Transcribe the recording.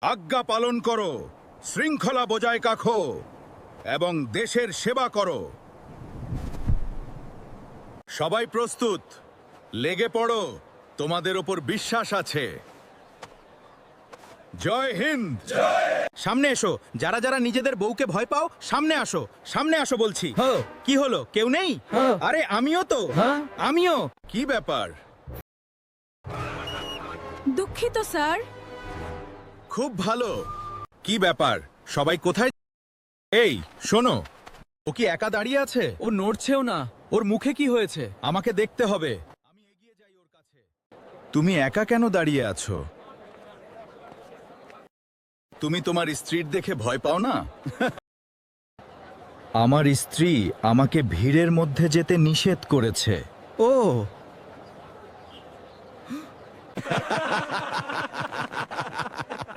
আজ্ঞা পালন করো, শৃঙ্খলা বজায় রাখো এবং দেশের সেবা করো। সবাই প্রস্তুত, লেগে পড়ো, তোমাদের ওপর বিশ্বাস আছে। জয় হিন্দ। সামনে এসো, যারা যারা নিজেদের বউকে ভয় পাও সামনে আসো, সামনে আসো বলছি। কি হলো, কেউ নেই? আরে আমিও তো, আমিও। কি ব্যাপার? দুঃখিত স্যার। খুব ভালো। কি ব্যাপার, সবাই কোথায়? এই শোনো, ও কি একা দাঁড়িয়ে আছে? ও নড়ছেও না। ওর মুখে কি হয়েছে? আমাকে দেখতে হবে। আমি এগিয়ে যাই ওর কাছে। তুমি একা কেন দাঁড়িয়ে আছো? তুমি তোমার স্ত্রীর দেখে ভয় পাও না? আমার স্ত্রী আমাকে ভিড়ের মধ্যে যেতে নিষেধ করেছে। ও